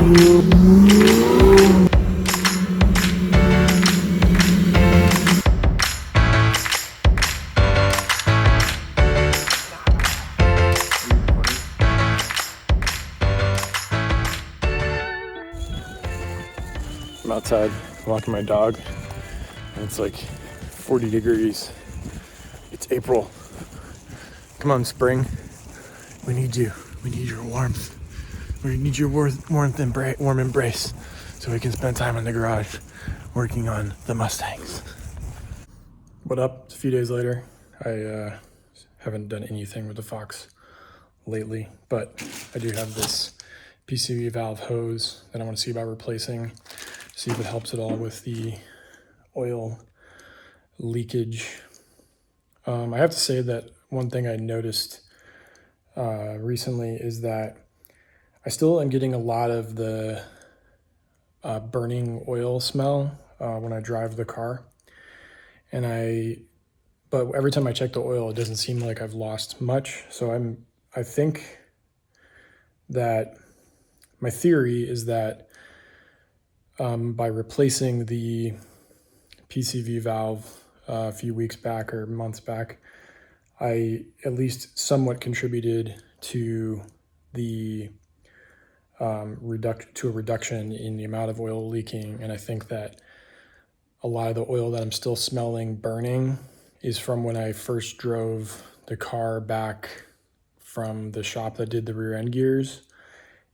I'm outside walking my dog, and it's like 40 degrees. It's April. Come on, spring. We need you. We need your warmth. We need your warm embrace so we can spend time in the garage working on the Mustangs. What up? It's a few days later. I haven't done anything with the Fox lately, but I do have this PCV valve hose that I want to see about replacing, see if it helps at all with the oil leakage. I have to say that one thing I noticed recently is that I still am getting a lot of the burning oil smell when I drive the car, but every time I check the oil, it doesn't seem like I've lost much. So I think that my theory is that by replacing the PCV valve a few weeks back or months back, I at least somewhat contributed to the reduction in the amount of oil leaking. And I think that a lot of the oil that I'm still smelling burning is from when I first drove the car back from the shop that did the rear end gears.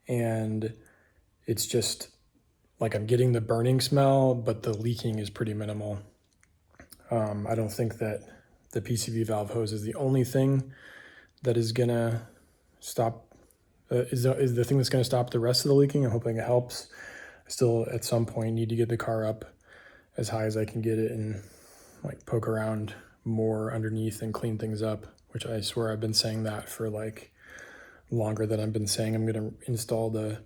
And it's just like I'm getting the burning smell, but the leaking is pretty minimal. I don't think that the PCV valve hose is the only thing that is gonna stop, is the thing that's gonna stop the rest of the leaking. I'm hoping it helps. I still at some point need to get the car up as high as I can get it and like poke around more underneath and clean things up, which I swear I've been saying that for like longer than I've been saying I'm gonna install the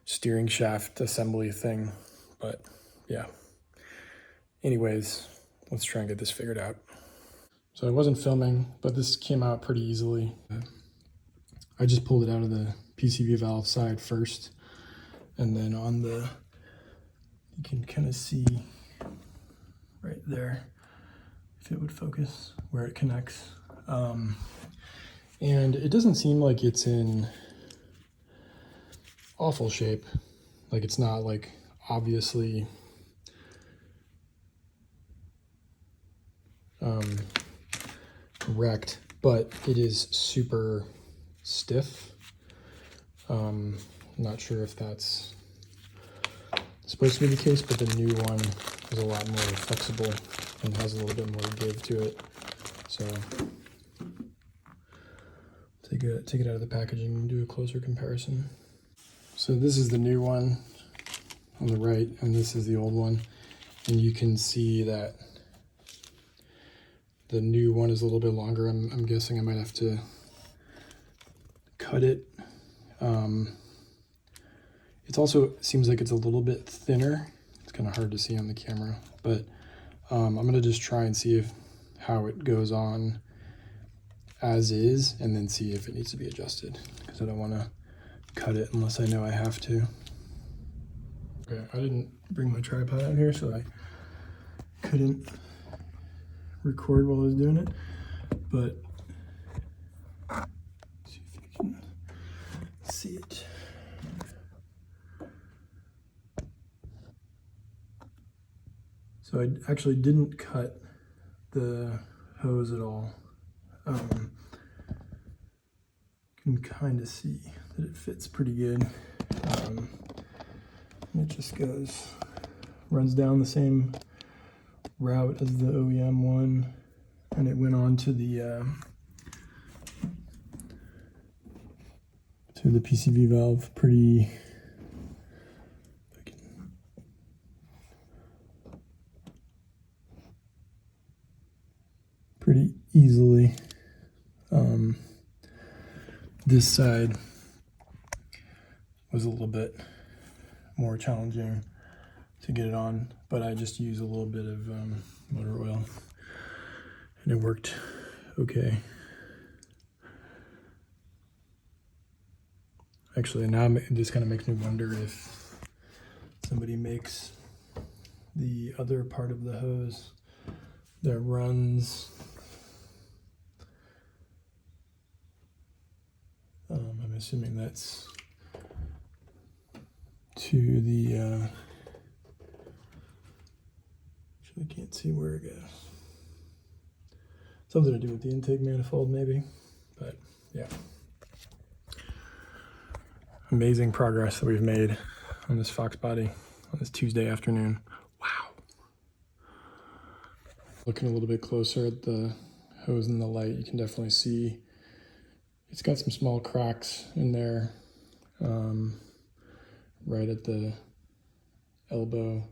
steering shaft assembly thing. But yeah, anyways, let's try and get this figured out. So I wasn't filming, but this came out pretty easily. I just pulled it out of the PCV valve side first, and then on the, you can kind of see right there, if it would focus, where it connects. And it doesn't seem like it's in awful shape. Like it's not like obviously wrecked, but it is super stiff. Not sure if that's supposed to be the case, but the new one is a lot more flexible and has a little bit more give to it. So take it out of the packaging and do a closer comparison. So this is the new one on the right, and this is the old one. And you can see that the new one is a little bit longer. I'm guessing I might have to cut it. It also seems like it's a little bit thinner. It's kind of hard to see on the camera, but I'm gonna just try and see how it goes on as is, and then see if it needs to be adjusted, because I don't want to cut it unless I know I have to. Okay, I didn't bring my tripod out here, so I couldn't record while I was doing it, but see if you can see it. So I actually didn't cut the hose at all. You can kind of see that it fits pretty good. It just runs down the same route as the OEM one, and it went on to the PCV valve pretty easily. This side was a little bit more challenging to get it on, but I just used a little bit of motor oil and it worked okay. Actually, now it just kind of makes me wonder if somebody makes the other part of the hose that runs, I'm assuming that's to the, actually can't see where it goes. Something to do with the intake manifold maybe, but yeah. Amazing progress that we've made on this Fox Body on this Tuesday afternoon. Wow. Looking a little bit closer at the hose in the light, you can definitely see it's got some small cracks in there, right at the elbow,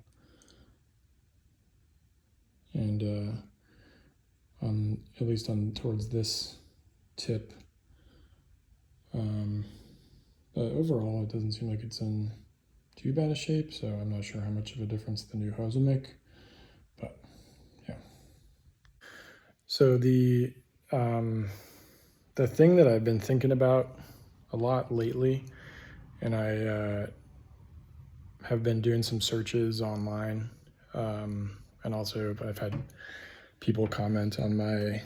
and at least on towards this tip. But overall, it doesn't seem like it's in too bad a shape, so I'm not sure how much of a difference the new hose will make, but yeah. So the thing that I've been thinking about a lot lately, and I have been doing some searches online, and also I've had people comment on my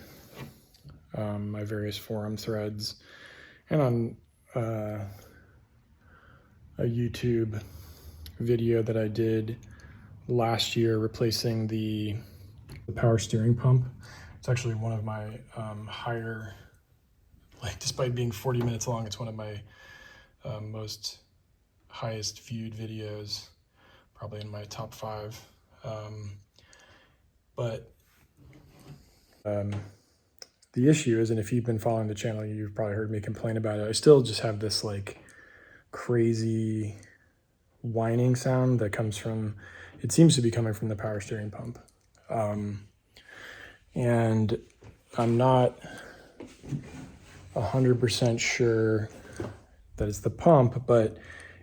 my various forum threads and on a YouTube video that I did last year replacing the power steering pump. It's actually one of my higher, like despite being 40 minutes long, it's one of my most highest viewed videos, probably in my top 5. But the issue is, and if you've been following the channel, you've probably heard me complain about it, I still just have this like crazy whining sound that comes from, it seems to be coming from the power steering pump. And I'm not 100% sure that it's the pump, but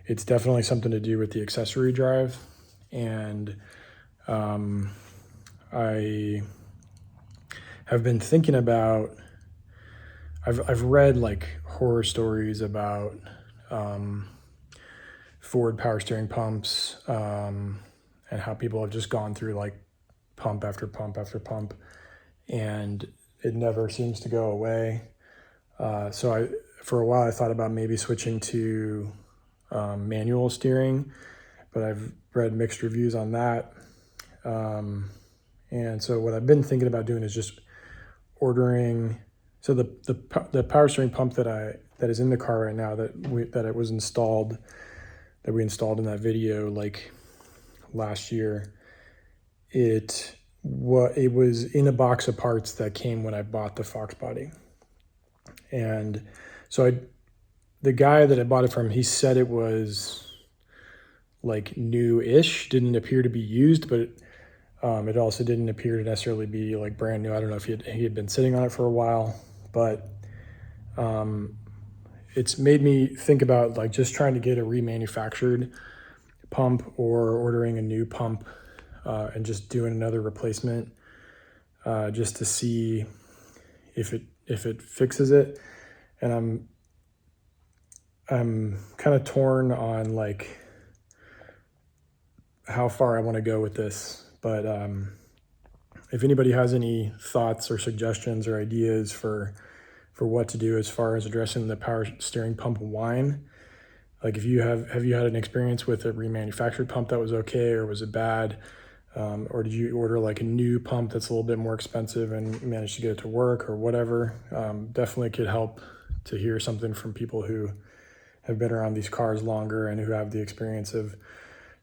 it's definitely something to do with the accessory drive. And I have been thinking about, I've read like horror stories about Ford power steering pumps, and how people have just gone through like pump after pump after pump, and it never seems to go away. So for a while I thought about maybe switching to manual steering, but I've read mixed reviews on that. And so what I've been thinking about doing is just ordering. So the power steering pump that is in the car right now that we installed in that video like last year, it was in a box of parts that came when I bought the Fox Body. And so the guy that I bought it from, he said it was like new-ish, didn't appear to be used, but it also didn't appear to necessarily be like brand new. I don't know if he had been sitting on it for a while, but it's made me think about like just trying to get a remanufactured pump or ordering a new pump, and just doing another replacement, just to see if it fixes it. And I'm kind of torn on like how far I want to go with this, but if anybody has any thoughts or suggestions or ideas for what to do as far as addressing the power steering pump whine, like if you have you had an experience with a remanufactured pump that was okay, or was it bad, or did you order like a new pump that's a little bit more expensive and managed to get it to work or whatever? Definitely could help to hear something from people who have been around these cars longer and who have the experience of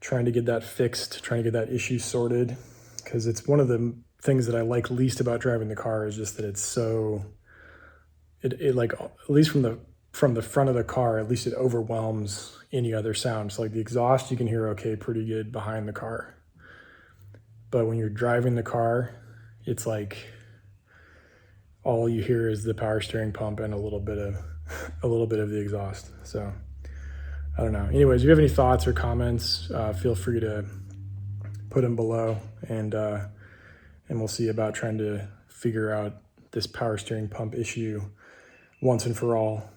trying to get that fixed, trying to get that issue sorted. Because it's one of the things that I like least about driving the car is just that it's so, it like, at least from the front of the car, at least it overwhelms any other sound. So like the exhaust, you can hear okay, pretty good behind the car. But when you're driving the car, it's like all you hear is the power steering pump and a little bit of the exhaust. So I don't know. Anyways, if you have any thoughts or comments, feel free to put them below, and we'll see about trying to figure out this power steering pump issue once and for all.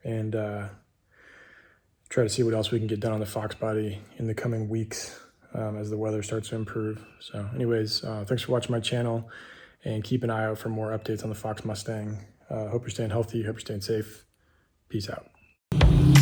and try to see what else we can get done on the Fox Body in the coming weeks as the weather starts to improve. So anyways, thanks for watching my channel, and keep an eye out for more updates on the Fox Mustang. Hope you're staying healthy, hope you're staying safe. Peace out.